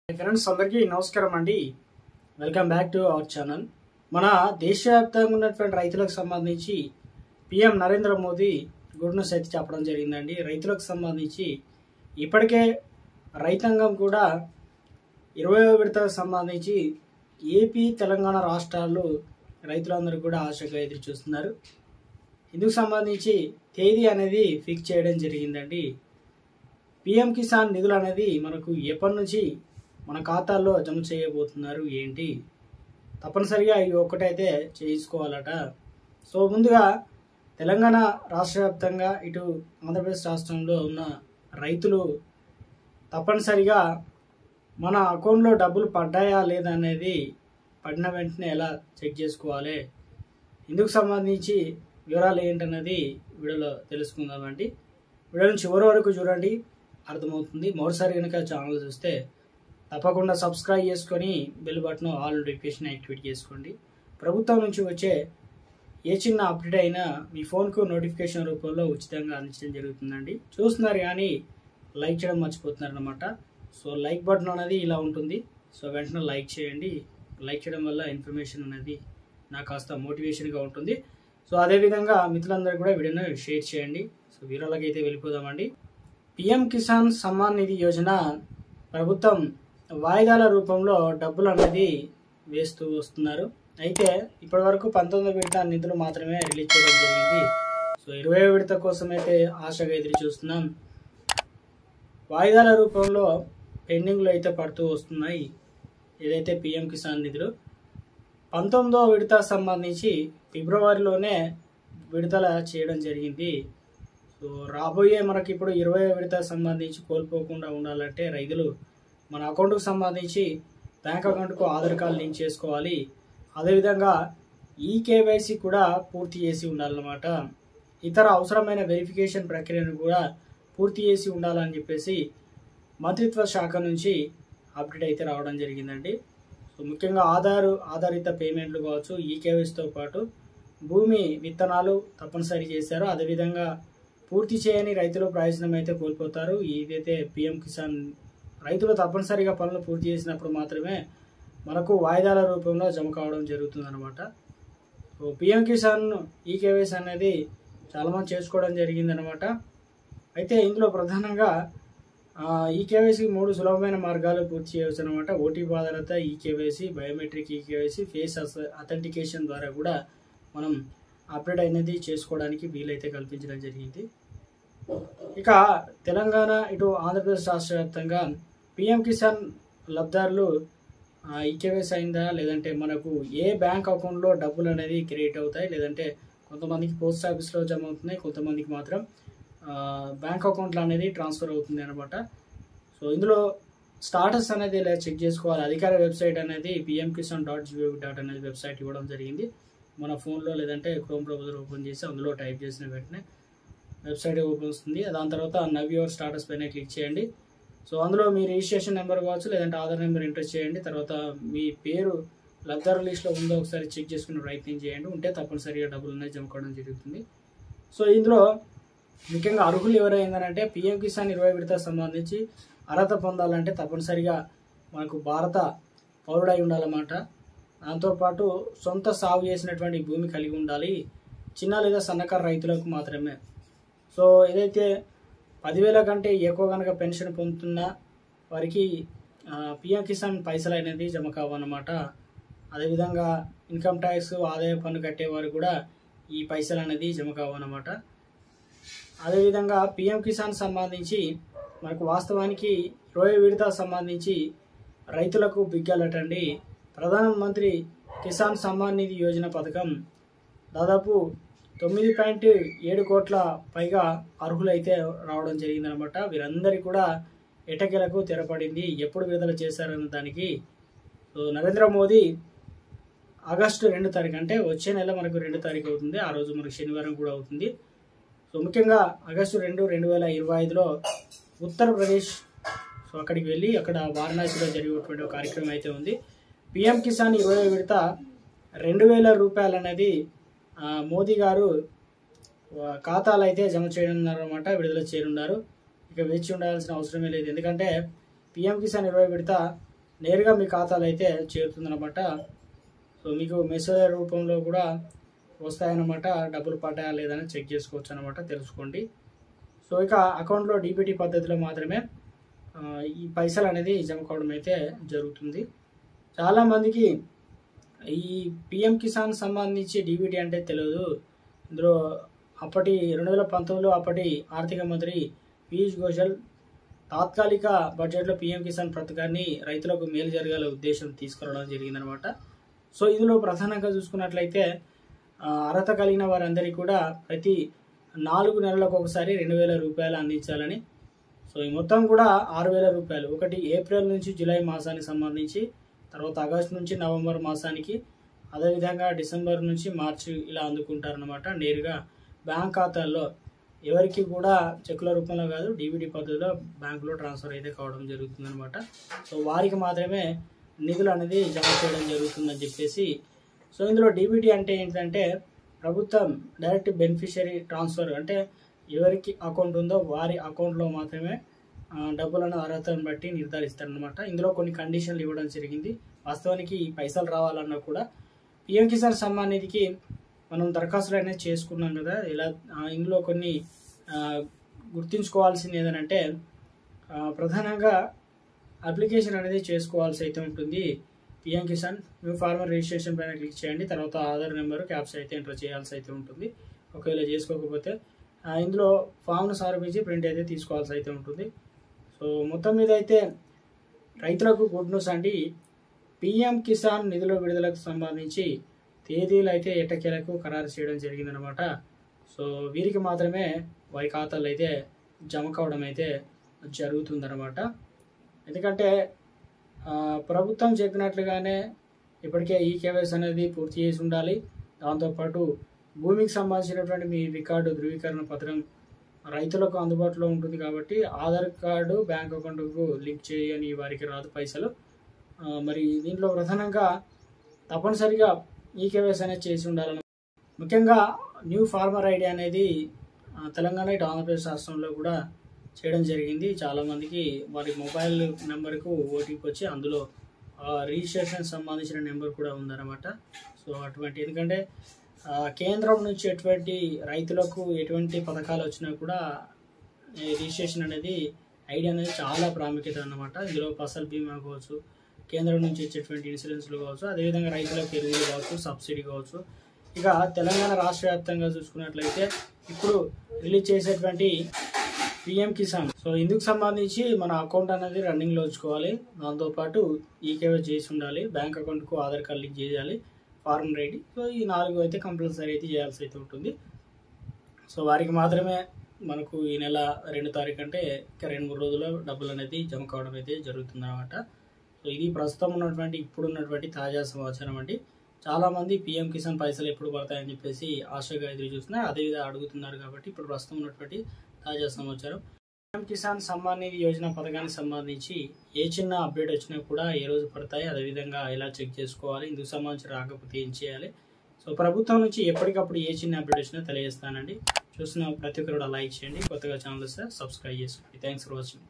Friends అందరికీ నమస్కారం అండి. Welcome back to our channel. మన దేశవ్యాప్తంగా ఉన్నటువంటి రైతులకు సంబంధించి PM Narendra Modi good news అయితే చెప్పడం జరిగిందండి. రైతులకు సంబంధించి ఇప్పటికే రైతాంగం కూడా 20వ విడతకు సంబంధించి ఏపీ తెలంగాణ రాష్ట్రాల్లో రైతులందరూ కూడా ఆశగా ఎదురు చూస్తున్నారు. ఇందుకు సంబంధించి తేదీ అనేది ఫిక్స్ చేయడం జరిగిందండి. పిఎం కిసాన్ నిధులు అనేది మనకు ఎప్పటి నుంచి మన ఖాతాల్లో జమ చేయబోతున్నారు ఏంటి, తప్పనిసరిగా ఈ ఒక్కటైతే చేయించుకోవాలట. సో ముందుగా తెలంగాణ రాష్ట్ర వ్యాప్తంగా ఇటు ఆంధ్రప్రదేశ్ రాష్ట్రంలో ఉన్న రైతులు తప్పనిసరిగా మన అకౌంట్లో డబ్బులు పడ్డాయా లేదా అనేది పడిన వెంటనే ఎలా చెక్ చేసుకోవాలి, ఇందుకు సంబంధించి వివరాలు ఏంటన్నది వీడియోలో తెలుసుకుందామండి. వీడియోని చివరి వరకు చూడండి, అర్థమవుతుంది. మరోసారి కనుక ఛానల్ చూస్తే తప్పకుండా సబ్స్క్రైబ్ చేసుకొని bell button all notification activate చేసుకోండి. ప్రభుత్వం నుంచి వచ్చే ఏ చిన్న అప్డేట్ అయినా మీ ఫోన్కు నోటిఫికేషన్ రూపంలో ఉచితంగా అందించడం జరుగుతుందండి. చూస్తున్నారు కానీ లైక్ చేయడం మర్చిపోతున్నారు అనమాట. సో లైక్ బటన్ అనేది ఇలా ఉంటుంది. సో వెంటనే లైక్ చేయండి. లైక్ చేయడం వల్ల ఇన్ఫర్మేషన్ అనేది నాకు కాస్త మోటివేషన్గా ఉంటుంది. సో అదేవిధంగా మిత్రులందరూ కూడా వీడియోని షేర్ చేయండి. సో వీడియోలకి అయితే వెళ్ళిపోదామండి. పిఎం కిసాన్ సమ్మాన్ నిధి యోజన ప్రభుత్వం వాయిదాల రూపంలో డబ్బులు అనేది వేస్తూ వస్తున్నారు. అయితే ఇప్పటి వరకు 19వ విడత నిధులు మాత్రమే రిలీజ్ చేయడం జరిగింది. సో 20వ విడత కోసం అయితే ఆశగా ఎదురు చూస్తున్నాం. వాయిదాల రూపంలో పెండింగ్లో అయితే పడుతూ వస్తున్నాయి ఏదైతే పిఎం కిసాన్ నిధులు. 19వ విడత సంబంధించి ఫిబ్రవరిలోనే విడుదల చేయడం జరిగింది. సో రాబోయే మనకి ఇప్పుడు 20వ విడత సంబంధించి కోల్పోకుండా ఉండాలంటే రైతులు మన అకౌంట్కు సంబంధించి బ్యాంక్ అకౌంట్కు ఆధార్ కార్డు లింక్ చేసుకోవాలి. అదేవిధంగా ఈకేవైసీ కూడా పూర్తి చేసి ఉండాలన్నమాట. ఇతర అవసరమైన వెరిఫికేషన్ ప్రక్రియను కూడా పూర్తి చేసి ఉండాలని చెప్పేసి మంత్రిత్వ శాఖ నుంచి అప్డేట్ అయితే రావడం జరిగిందండి. సో ముఖ్యంగా ఆధారిత పేమెంట్లు కావచ్చు, ఈకేవైసీతో పాటు భూమి విత్తనాలు తప్పనిసరి చేశారు. అదేవిధంగా పూర్తి చేయని రైతులు ప్రయోజనం అయితే కోల్పోతారు. ఇదైతే పిఎం కిసాన్ రైతులు తప్పనిసరిగా పనులు పూర్తి చేసినప్పుడు మాత్రమే మనకు వాయిదాల రూపంలో జమ కావడం జరుగుతుంది అనమాట. సో పిఎం కిసాన్ ఈకేవైసీ అనేది చాలామంది చేసుకోవడం జరిగిందనమాట. అయితే ఇందులో ప్రధానంగా ఈకేవైసీకి 3 సులభమైన మార్గాలు పూర్తి చేయవచ్చు అనమాట. ఓటీపీ ఆధారిత eKYC, biometric eKYC, face authentication ద్వారా కూడా మనం అప్డేట్ అనేది చేసుకోవడానికి వీలైతే కల్పించడం జరిగింది. ఇక తెలంగాణ ఇటు ఆంధ్రప్రదేశ్ రాష్ట్ర వ్యాప్తంగా పిఎం కిసాన్ లబ్ధారులు ఈకేవైసీ అయిందా, లేదంటే మనకు ఏ బ్యాంక్ అకౌంట్లో డబ్బులు అనేది క్రియేట్ అవుతాయి, లేదంటే కొంతమందికి పోస్ట్ ఆఫీస్లో జమ అవుతున్నాయి, కొంతమందికి మాత్రం బ్యాంక్ అకౌంట్లో అనేది ట్రాన్స్ఫర్ అవుతుంది అనమాట. సో ఇందులో స్టాటస్ అనేది ఇలా చెక్ చేసుకోవాలి. అధికార వెబ్సైట్ అనేది pmkisan.gov.in అనేది వెబ్సైట్ ఇవ్వడం జరిగింది. మన ఫోన్లో లేదంటే క్రోమ్ బ్రౌజర్ ఓపెన్ చేసి అందులో టైప్ చేసిన వెంటనే వెబ్సైట్ ఓపెన్ వస్తుంది. దాని తర్వాత నవ్ యువర్ స్టాటస్ పైన క్లిక్ చేయండి. సో అందులో మీ రిజిస్ట్రేషన్ నెంబర్ కావచ్చు, లేదంటే ఆధార్ నెంబర్ ఎంటర్ చేయండి. తర్వాత మీ పేరు లబ్ధారు లిస్ట్లో ఉందో ఒకసారి చెక్ చేసుకునే ప్రయత్నం చేయండి. ఉంటే తప్పనిసరిగా డబ్బులు అనేది జమ కావడం జరుగుతుంది. సో ఇందులో ముఖ్యంగా అర్హులు ఎవరైందనంటే పిఎం కిసాన్ 20వ విడతకు సంబంధించి అర్హత పొందాలంటే తప్పనిసరిగా మనకు భారత పౌరుడై ఉండాలన్నమాట. దాంతోపాటు సొంత సాగు చేసినటువంటి భూమి కలిగి ఉండాలి. చిన్న లేదా సన్నకారు రైతులకు మాత్రమే. సో ఏదైతే 10,000 కంటే ఎక్కువ కనుక పెన్షన్ పొందుతున్న వారికి పిఎం కిసాన్ పైసలు అనేది జమ కావన్నమాట. అదేవిధంగా ఇన్కమ్ ట్యాక్స్, ఆదాయ పన్ను కట్టేవారు కూడా ఈ పైసలు అనేది జమ కావన్నమాట. అదేవిధంగా పిఎం కిసాన్ సంబంధించి మనకు వాస్తవానికి 20వ విడత సంబంధించి రైతులకు బిగ్ అలర్ట్ అండి. ప్రధానమంత్రి కిసాన్ సమ్మాన్ నిధి యోజన పథకం దాదాపు 9.7 కోట్ల పైగా అర్హులైతే రావడం జరిగిందనమాట. వీరందరికీ కూడా ఎటకెలకు తెరపడింది. ఎప్పుడు విడుదల చేశారన్న దానికి సో నరేంద్ర మోదీ ఆగస్టు 2 తారీఖు అంటే వచ్చే నెల మనకు 2 తారీఖు అవుతుంది. ఆ రోజు మనకు శనివారం కూడా అవుతుంది. సో ముఖ్యంగా ఆగస్టు 2, 2025లో ఉత్తరప్రదేశ్ సో అక్కడికి వెళ్ళి అక్కడ వారణాసిలో జరిగేటువంటి ఒక కార్యక్రమం అయితే ఉంది. పిఎం కిసాన్ 20వ విడత 2,000 రూపాయలు అనేది మోదీ గారు ఖాతాలు అయితే జమ చేయనున్నారన్నమాట, విడుదల చేయనున్నారు. ఇక వేచి ఉండాల్సిన అవసరమే లేదు. ఎందుకంటే పిఎం కిసాన్ 20 విడత నేరుగా మీ ఖాతాలో అయితే చేరుతుందన్నమాట. సో మీకు మెసేజ్ రూపంలో కూడా వస్తాయన్నమాట. డబ్బులు పడ్డాయా లేదని చెక్ చేసుకోవచ్చు అనమాట, తెలుసుకోండి. సో ఇక అకౌంట్లో డీబీటీ పద్ధతిలో మాత్రమే ఈ పైసలు అనేది జమ కావడం అయితే జరుగుతుంది. చాలామందికి ఈ పిఎం కిసాన్ సంబంధించి డీబీటీ అంటే తెలియదు. ఇందులో అప్పటి 2019లో అప్పటి ఆర్థిక మంత్రి పీయూష్ గోయల్ తాత్కాలిక బడ్జెట్లో పిఎం కిసాన్ పథకాన్ని రైతులకు మేలు జరగాల ఉద్దేశం తీసుకురావడం జరిగిందనమాట. సో ఇందులో ప్రధానంగా చూసుకున్నట్లయితే అర్హత కలిగిన వారందరికీ కూడా ప్రతి 4 నెలలకు ఒకసారి 2,000 రూపాయలు అందించాలని. సో ఈ మొత్తం కూడా 6,000 రూపాయలు. ఒకటి ఏప్రిల్ నుంచి జూలై మాసానికి సంబంధించి, తర్వాత ఆగస్టు నుంచి నవంబర్ మాసానికి, అదేవిధంగా డిసెంబర్ నుంచి మార్చి ఇలా అందుకుంటారనమాట. నేరుగా బ్యాంక్ ఖాతాల్లో ఎవరికి కూడా చెక్కుల రూపంలో కాదు, డీబీటీ పద్ధతిలో బ్యాంకులో ట్రాన్స్ఫర్ అయితే కావడం జరుగుతుందనమాట. సో వారికి మాత్రమే నిధులు అనేది జమ చేయడం జరుగుతుందని చెప్పేసి. సో ఇందులో డీబీటీ అంటే ఏంటంటే ప్రభుత్వం డైరెక్ట్ బెనిఫిషియరీ ట్రాన్స్ఫర్, అంటే ఎవరికి అకౌంట్ ఉందో వారి అకౌంట్లో మాత్రమే డబ్బులను అర్హతను బట్టి నిర్ధారిస్తారనమాట. ఇందులో కొన్ని కండిషన్లు ఇవ్వడం జరిగింది. వాస్తవానికి ఈ పైసలు రావాలన్నా కూడా పిఎం కిసాన్ సమ్మాన్ నిధికి మనం దరఖాస్తులు అనేది చేసుకున్నాం కదా. ఇలా ఇందులో కొన్ని గుర్తుంచుకోవాల్సింది ఏదంటే ప్రధానంగా అప్లికేషన్ అనేది చేసుకోవాల్సి అయితే ఉంటుంది. PM Kisan new farmer registration పైన క్లిక్ చేయండి. తర్వాత ఆధార్ నెంబరు క్యాప్స్ అయితే ఎంటర్ చేయాల్సి అయితే ఉంటుంది. ఒకవేళ చేసుకోకపోతే ఇందులో ఫామ్ను సమర్పించి ప్రింట్ అయితే తీసుకోవాల్సి అయితే ఉంటుంది. సో మొత్తం మీద అయితే రైతులకు గుడ్ న్యూస్ అండి. పిఎం కిసాన్ నిధుల విడుదలకు సంబంధించి తేదీలు అయితే ఎట్టకేలకు ఖరారు చేయడం జరిగిందనమాట. సో వీరికి మాత్రమే వారి ఖాతాల్లో అయితే జమ కావడం అయితే జరుగుతుందన్నమాట. ఎందుకంటే ప్రభుత్వం చెప్పినట్లుగానే ఇప్పటికే ఈ కేవైసీ అనేది పూర్తి చేసి ఉండాలి. దాంతోపాటు భూమికి సంబంధించినటువంటి మీ రికార్డు ధృవీకరణ పత్రం రైతులకు అందుబాటులో ఉంటుంది కాబట్టి ఆధార్ కార్డు బ్యాంక్ అకౌంట్కు లింక్ చేయని వారికి రాదు పైసలు. మరి దీంట్లో ప్రధానంగా తప్పనిసరిగా ఈ కేవైసీ అనేది చేసి ఉండాలని, ముఖ్యంగా న్యూ ఫార్మర్ ఐడి అనేది తెలంగాణ ఇటు ఆంధ్రప్రదేశ్ రాష్ట్రంలో కూడా చేయడం జరిగింది. చాలామందికి వారి మొబైల్ నెంబర్కు ఓటీపీ వచ్చి అందులో రిజిస్ట్రేషన్ సంబంధించిన నెంబర్ కూడా ఉందన్నమాట. సో అటువంటి, ఎందుకంటే కేంద్రం నుంచి ఎటువంటి రైతులకు ఎటువంటి పథకాలు వచ్చినా కూడా రిజిస్ట్రేషన్ అనేది ఐడి అనేది చాలా ప్రాముఖ్యత అన్నమాట. ఇందులో ఫసల్ బీమా కావచ్చు, కేంద్రం నుంచి ఇచ్చేటువంటి ఇన్సూరెన్స్లు కావచ్చు, అదేవిధంగా రైతులకు ఎరువులు కావచ్చు, సబ్సిడీ కావచ్చు. ఇక తెలంగాణ రాష్ట్ర వ్యాప్తంగా చూసుకున్నట్లయితే ఇప్పుడు రిలీజ్ చేసేటువంటి పిఎం కిసాన్, సో ఇందుకు సంబంధించి మన అకౌంట్ అనేది రన్నింగ్లో ఉంచుకోవాలి. దాంతోపాటు ఈకేవైసీ చేసి ఉండాలి, బ్యాంక్ అకౌంట్కు ఆధార్ కార్డు లింక్ చేయాలి, ఫార్మర్ ఐడి. సో ఈ 4 అయితే కంపల్సరీ అయితే చేయాల్సి అయితే ఉంటుంది. సో వారికి మాత్రమే మనకు ఈ నెల 2 తారీఖు అంటే ఇంకా 2-3 రోజుల్లో డబ్బులు అనేది జమ కావడం అయితే జరుగుతుంది అనమాట. సో ఇది ప్రస్తుతం ఉన్నటువంటి ఇప్పుడున్నటువంటి తాజా సమాచారం అండి. చాలామంది పిఎం కిసాన్ పైసలు ఎప్పుడు పడతాయని చెప్పేసి ఆశగా ఎదురు చూస్తున్నారు, అదేవిధంగా అడుగుతున్నారు. కాబట్టి ఇప్పుడు ప్రస్తుతం ఉన్నటువంటి తాజా సమాచారం, పిఎం కిసాన్ సమ్మాన్ నిధి యోజన పథకానికి సంబంధించి ఏ చిన్న అప్డేట్ వచ్చినా కూడా ఏ రోజు పడతాయి, అదేవిధంగా ఎలా చెక్ చేసుకోవాలి, ఇందుకు సంబంధించి రాకపోతే ఏం చేయాలి. సో ప్రభుత్వం నుంచి ఎప్పటికప్పుడు ఏ చిన్న అప్డేట్ వచ్చినా తెలియజేస్తానండి. చూసిన ప్రతి ఒక్కరు కూడా లైక్ చేయండి, కొత్తగా ఛానల్ వస్తే సబ్స్క్రైబ్ చేసుకోండి. Thanks for watching.